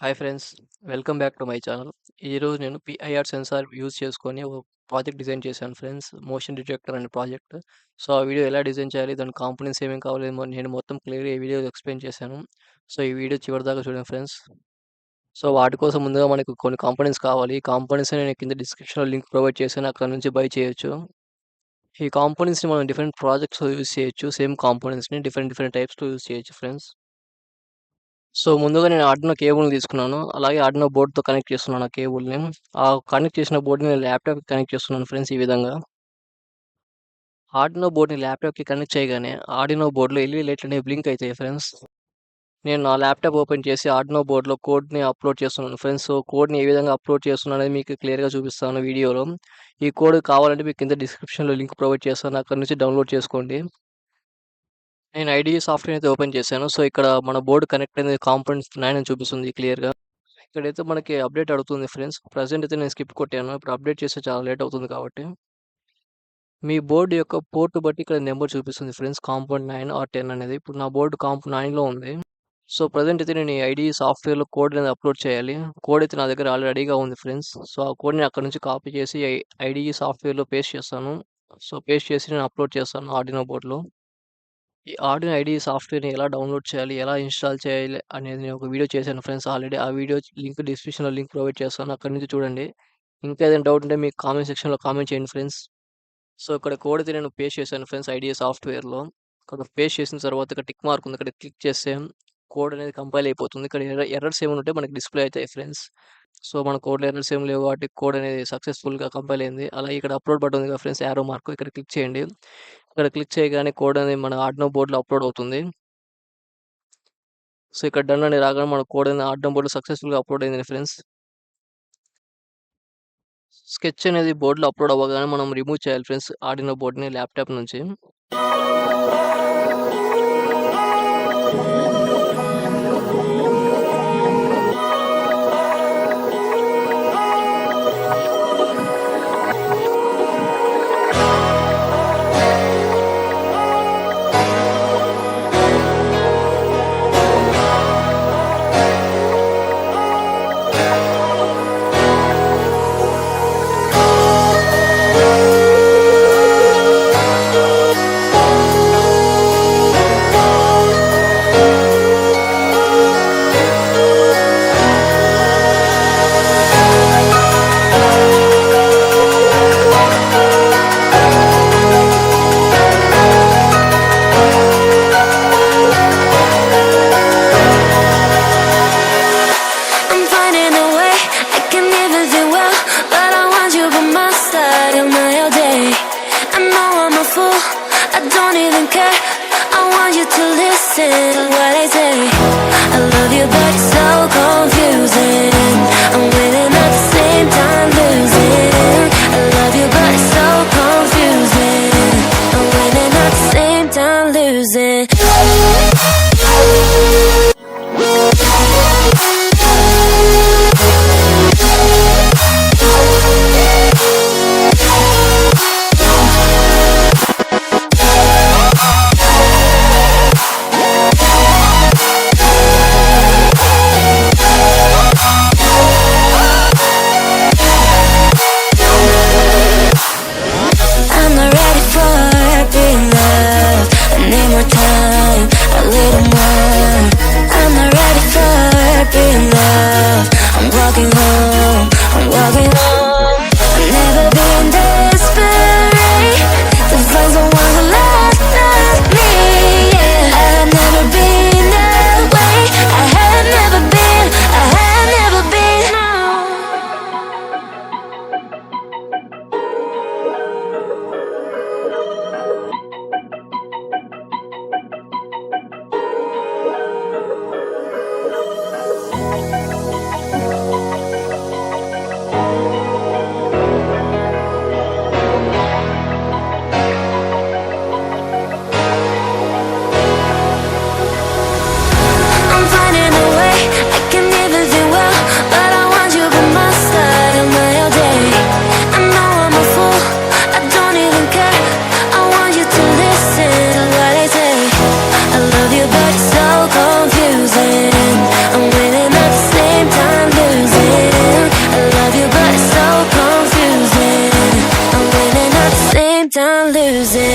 Hi friends, welcome back to my channel. ఈరోజు నేను PIR sensor use చేసుకొని ఒక ప్రాజెక్ట్ డిజైన్ చేశాను ఫ్రెండ్స్. మోషన్ డిటెక్టర్ అనే ప్రాజెక్ట్. సో, ఆ వీడియో ఎలా డిజైన్ చేయాలి, దాని కాంపోనెంట్స్ ఏమేమి కావాలి నేను మొత్తం క్లియర్‌గా ఈ వీడియోలో ఎక్స్‌ప్లెయిన్ చేశాను. సో, ఈ వీడియో చివరిదాకా చూడండి ఫ్రెండ్స్. సో, వాటి కోసం ముందుగా మనకు కొన్ని కాంపోనెంట్స్ కావాలి. ఈ కాంపోనెంట్స్‌ని నేను కింద డిస్క్రిప్షన్‌లో లింక్ ప్రొవైడ్ చేశాను. అక్కడ నుంచి బై చేయొచ్చు. ఈ కాంపోనెంట్స్‌ని మనం డిఫరెంట్ ప్రాజెక్ట్స్‌లో యూజ్ చేయొచ్చు. సేమ్ కాంపోనెంట్స్‌ని డిఫరెంట్ డిఫరెంట్ టైప్స్‌లో యూజ్ చేయొచ్చు ఫ్రెండ్స్. సో, ముందుగా నేను ఆర్డినో కేబుల్‌ని తీసుకున్నాను. అలాగే ఆర్డినో బోర్డ్‌తో కనెక్ట్ చేస్తున్నాను ఆ కేబుల్‌ని. ఆ కనెక్ట్ చేసిన బోర్డ్‌ని నేను ల్యాప్‌టాప్‌కి కనెక్ట్ చేస్తున్నాను ఫ్రెండ్స్ ఈ విధంగా. ఆర్డినో బోర్డ్‌ని ల్యాప్‌టాప్‌కి కనెక్ట్ చేయగానే ఆర్డినో బోర్డ్‌లో ఎల్ఈడీ లైట్లనేవి బ్లింక్ అయితాయి ఫ్రెండ్స్. నేను నా ల్యాప్‌టాప్ ఓపెన్ చేసి ఆర్డినో బోర్డ్‌లో కోడ్‌ని అప్‌లోడ్ చేస్తున్నాను ఫ్రెండ్స్. సో, కోడ్‌ని ఏ విధంగా అప్‌లోడ్ చేస్తున్నాననేది మీకు క్లియర్‌గా చూపిస్తాను వీడియోలో. ఈ కోడ్ కావాలంటే మీకు కింద డిస్క్రిప్షన్‌లో లింక్ ప్రొవైడ్ చేస్తాను. అక్కడి నుంచి డౌన్‌లోడ్ చేసుకోండి. నేను ఐడీఈ సాఫ్ట్‌వేర్ అయితే ఓపెన్ చేశాను. సో, ఇక్కడ మన బోర్డ్ కనెక్ట్ అయింది కాంపోనెంట్స్ 9 అని చూపిస్తుంది క్లియర్‌గా. ఇక్కడైతే మనకి అప్డేట్ అడుగుతుంది ఫ్రెండ్స్. ప్రెజెంట్ అయితే నేను స్కిప్ కొట్టాను. ఇప్పుడు అప్డేట్ చేస్తే చాలా లేట్ అవుతుంది కాబట్టి. మీ బోర్డ్ యొక్క పోర్ట్ బట్టి ఇక్కడ నంబర్ చూపిస్తుంది ఫ్రెండ్స్. కాంపౌండ్ 9 ఆర్ 10 అనేది. ఇప్పుడు నా బోర్డ్ 9లో ఉంది. సో, ప్రెజెంట్ అయితే నేను ఈ ఐడీఈ సాఫ్ట్‌వేర్‌లో కోడ్ అనేది అప్‌లోడ్ చేయాలి. కోడ్ అయితే నా దగ్గర ఆల్రెడీ రెడీగా ఉంది ఫ్రెండ్స్. సో, ఆ కోడ్‌ని అక్కడి నుంచి కాపీ చేసి ఐడీఈ సాఫ్ట్‌వేర్‌లో పేస్ట్ చేస్తాను. సో, పేస్ట్ చేసి నేను అప్‌లోడ్ చేస్తాను ఆర్డినో బోర్డ్‌లో. ఈ ఆర్డినో ఐడీఈ సాఫ్ట్‌వేర్‌ని ఎలా డౌన్‌లోడ్ చేయాలి, ఎలా ఇన్‌స్టాల్ చేయాలి అనేది నేను ఒక వీడియో చేశాను ఫ్రెండ్స్ ఆల్రెడీ. ఆ వీడియో లింక్ డిస్క్రిప్షన్‌లో లింక్ ప్రొవైడ్ చేస్తాను. అక్కడి నుంచి చూడండి. ఇంకా ఏదైనా డౌట్ ఉంటే మీకు కామెంట్ సెక్షన్‌లో కామెంట్ చేయండి ఫ్రెండ్స్. సో, ఇక్కడ కోడ్ అయితే నేను పేస్ట్ చేశాను ఫ్రెండ్స్ ఐడీఈ సాఫ్ట్‌వేర్‌లో. ఇక్కడ పేస్ట్ చేసిన తర్వాత ఇక్కడ టిక్ మార్క్ ఉంది. ఇక్కడ క్లిక్ చేస్తే కోడ్ అనేది కంపైల్ అయిపోతుంది. ఇక్కడ ఎర్రర్స్ ఏమైనా ఉంటే మనకి డిస్‌ప్లే అయితాయి ఫ్రెండ్స్. సో, మన కోడ్‌లో ఎర్రర్స్ ఏమి లేవు కాబట్టి కోడ్ అనేది సక్సెస్‌ఫుల్‌గా కంపైల్ అయింది. అలాగే ఇక్కడ అప్‌లోడ్ బటన్ ఉంది కదా ఫ్రెండ్స్, యారో మార్క్ ఇక్కడ క్లిక్ చేయండి. ఇక్కడ క్లిక్ చేయగానే కోడ్ అనేది మన ఆర్డినో బోర్డ్‌లో అప్‌లోడ్ అవుతుంది. సో, ఇక్కడ డన్ అని రాగానే మన కోడ్ అనేది ఆర్డినో బోర్డ్‌లో సక్సెస్‌ఫుల్‌గా అప్‌లోడ్ అయింది ఫ్రెండ్స్. స్కెచ్ అనేది బోర్డ్‌లో అప్‌లోడ్ అవ్వగానే మనం రిమూవ్ చేయాలి ఫ్రెండ్స్ ఆర్డినో బోర్డ్‌ని ల్యాప్‌టాప్ నుంచి. I'm finding a way, I can never do well, but I want you by my side in my all day. I know I'm a fool, I don't even care. I want you to listen to what I say. I love you, but it's so confusing. I'm winning at the same time losing. I love you, but it's so confusing. I'm winning at the same time losing. losing.